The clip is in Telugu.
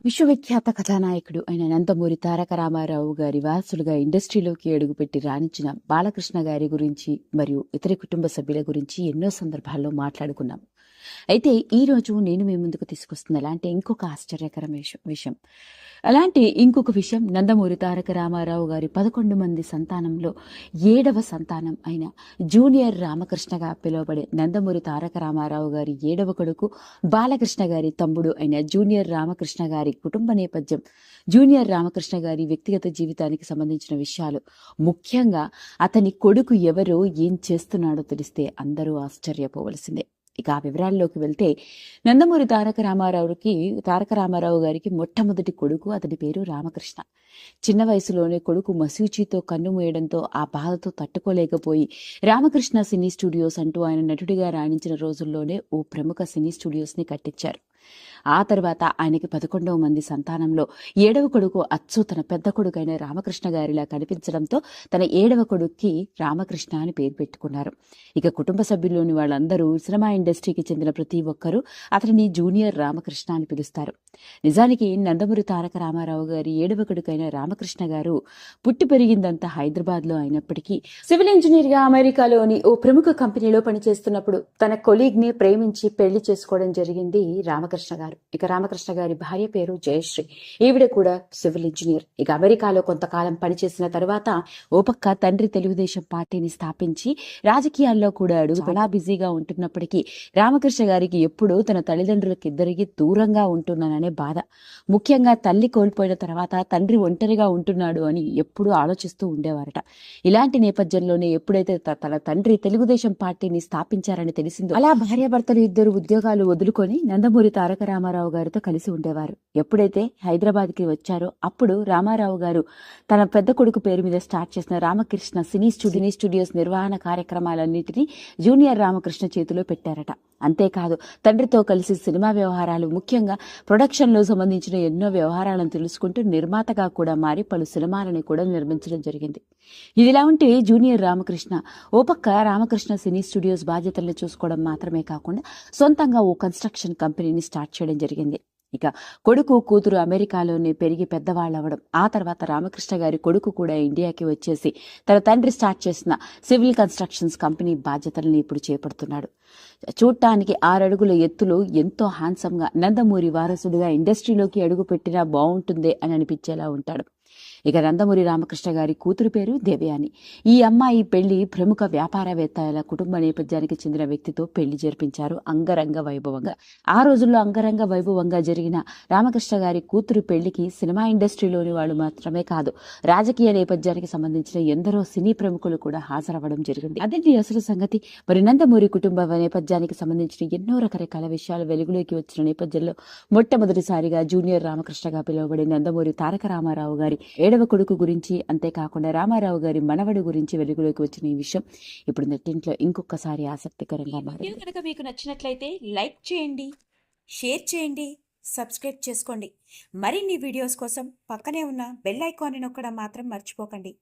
విశ్వవిఖ్యాత కథానాయకుడు అయిన నందమూరి తారక రామారావు గారి వారసులుగా ఇండస్ట్రీలోకి అడుగుపెట్టి రాణించిన బాలకృష్ణ గారి గురించి మరియు ఇతర కుటుంబ సభ్యుల గురించి ఎన్నో సందర్భాల్లో మాట్లాడుకున్నాం. అయితే ఈ రోజు నేను మీ ముందుకు తీసుకొస్తున్న అలాంటి ఇంకొక ఆశ్చర్యకరమైన విషయం నందమూరి తారక రామారావు గారి 11 మంది సంతానంలో 7వ సంతానం అయిన జూనియర్ రామకృష్ణగా పిలువబడే నందమూరి తారక రామారావు గారి 7వ కొడుకు బాలకృష్ణ గారి తమ్ముడు అయిన జూనియర్ రామకృష్ణ గారి కుటుంబ నేపథ్యం, జూనియర్ రామకృష్ణ గారి వ్యక్తిగత జీవితానికి సంబంధించిన విషయాలు, ముఖ్యంగా అతని కొడుకు ఎవరో ఏం చేస్తున్నాడో తెలిస్తే అందరూ ఆశ్చర్యపోవలసిందే. ఇక ఆ వివరాల్లోకి వెళ్తే, నందమూరి తారక రామారావు గారికి మొట్టమొదటి కొడుకు, అతని పేరు రామకృష్ణ. చిన్న వయసులోనే కొడుకు మసూచితో కన్నుమూయడంతో ఆ బాధతో తట్టుకోలేకపోయి రామకృష్ణ సినీ స్టూడియోస్ అంటూ ఆయన నటుడిగా రాణించిన రోజుల్లోనే ఓ ప్రముఖ సినీ స్టూడియోస్ ని కట్టించారు. ఆ తర్వాత ఆయనకి 11వ మంది సంతానంలో 7వ కొడుకు అచ్చు తన పెద్ద కొడుకైన రామకృష్ణ గారిలా కనిపించడంతో తన 7వ కొడుక్కి రామకృష్ణ అని పేరు పెట్టుకున్నారు. ఇక కుటుంబ సభ్యుల్లోని వాళ్ళందరూ సినిమా ఇండస్ట్రీకి చెందిన ప్రతి ఒక్కరూ అతనిని జూనియర్ రామకృష్ణ అని పిలుస్తారు. నిజానికి నందమూరి తారక రామారావు గారి 7వ కొడుకైన రామకృష్ణ గారు పుట్టి పెరిగిందంతా హైదరాబాద్ లో అయినప్పటికీ సివిల్ ఇంజనీర్ గా అమెరికాలోని ఓ ప్రముఖ కంపెనీలో పనిచేస్తున్నప్పుడు తన కొలీగ్ ని ప్రేమించి పెళ్లి చేసుకోవడం జరిగింది రామకృష్ణ గారు. ఇక రామకృష్ణ గారి భార్య పేరు జయశ్రీ. ఈవిడ కూడా సివిల్ ఇంజనీర్. ఇక అమెరికాలో కొంతకాలం పనిచేసిన తర్వాత ఓ పక్క తండ్రి తెలుగుదేశం పార్టీని స్థాపించి రాజకీయాల్లో కూడా అడుగు చాలా బిజీగా ఉంటున్నప్పటికీ రామకృష్ణ గారికి ఎప్పుడూ తన తల్లిదండ్రులకి ఇద్దరికి దూరంగా ఉంటున్నాననే బాధ. ముఖ్యంగా తల్లి కోల్పోయిన తర్వాత తండ్రి ఒంటరిగా ఉంటున్నాడు అని ఎప్పుడూ ఆలోచిస్తూ ఉండేవారట. ఇలాంటి నేపథ్యంలోనే ఎప్పుడైతే తన తండ్రి తెలుగుదేశం పార్టీని స్థాపించారని తెలిసిందో, అలా భార్యాభర్తలు ఇద్దరు ఉద్యోగాలు వదులుకొని నందమూరి తారక రామారావు గారితో కలిసి ఉండేవారు. ఎప్పుడైతే హైదరాబాద్ కి వచ్చారో అప్పుడు రామారావు గారు తన పెద్ద కొడుకు పేరు మీద స్టార్ట్ చేసిన రామకృష్ణ సినీ స్టూడియోస్ నిర్వహణ కార్యక్రమాలన్నింటినీ జూనియర్ రామకృష్ణ చేతిలో పెట్టారట. అంతేకాదు తండ్రితో కలిసి సినిమా వ్యవహారాలు, ముఖ్యంగా ప్రొడక్షన్ లో సంబంధించిన ఎన్నో వ్యవహారాలను తెలుసుకుంటూ నిర్మాతగా కూడా మారి పలు సినిమాలని కూడా నిర్మించడం జరిగింది. ఇదిలా ఉంటే జూనియర్ రామకృష్ణ ఓ పక్క రామకృష్ణ సినీ స్టూడియోస్ బాధ్యతలను చూసుకోవడం మాత్రమే కాకుండా సొంతంగా ఓ కన్స్ట్రక్షన్ కంపెనీని స్టార్ట్ చేయడం జరిగింది. ఇక కొడుకు కూతురు అమెరికాలోనే పెరిగి పెద్దవాళ్ళవడం, ఆ తర్వాత రామకృష్ణ గారి కొడుకు కూడా ఇండియాకి వచ్చేసి తన తండ్రి స్టార్ట్ చేసిన సివిల్ కన్స్ట్రక్షన్స్ కంపెనీ బాధ్యతలను ఇప్పుడు చేపడుతున్నాడు. చూడటానికి 6 అడుగుల ఎత్తులో ఎంతో హ్యాండ్సమ్ గా నందమూరి వారసుడిగా ఇండస్ట్రీలోకి అడుగు పెట్టినా బాగుంటుందే అని అనిపించేలా ఉంటాడు. ఇక నందమూరి రామకృష్ణ గారి కూతురు పేరు దేవయాని. ఈ అమ్మాయి పెళ్లి ప్రముఖ వ్యాపారవేత్తల కుటుంబ నేపథ్యానికి చెందిన వ్యక్తితో పెళ్లి జరిపించారు అంగరంగ వైభవంగా. ఆ రోజుల్లో అంగరంగ వైభవంగా జరిగిన రామకృష్ణ గారి కూతురు పెళ్లికి సినిమా ఇండస్ట్రీలోని వాళ్ళు మాత్రమే కాదు, రాజకీయ నేపథ్యానికి సంబంధించిన ఎందరో సినీ ప్రముఖులు కూడా హాజరవ్వడం జరిగింది. అదేంటి అసలు సంగతి? మరి నందమూరి కుటుంబ నేపథ్యానికి సంబంధించిన ఎన్నో రకరకాల విషయాలు వెలుగులోకి వచ్చిన నేపథ్యంలో మొట్టమొదటిసారిగా జూనియర్ రామకృష్ణగా పిలువబడే నందమూరి తారక రామారావు గారి 7వ కొడుకు గురించి, అంతేకాకుండా రామారావు గారి మనవడి గురించి వెలుగులోకి వచ్చిన ఈ విషయం ఇప్పుడు నెట్టింట్లో ఇంకొకసారి ఆసక్తికరంగా మారింది. కనుక మీకు నచ్చినట్లయితే లైక్ చేయండి, షేర్ చేయండి, సబ్స్క్రైబ్ చేసుకోండి. మరిన్ని వీడియోస్ కోసం పక్కనే ఉన్న బెల్ ఐకాన్ని నొక్కడం మాత్రం మర్చిపోకండి.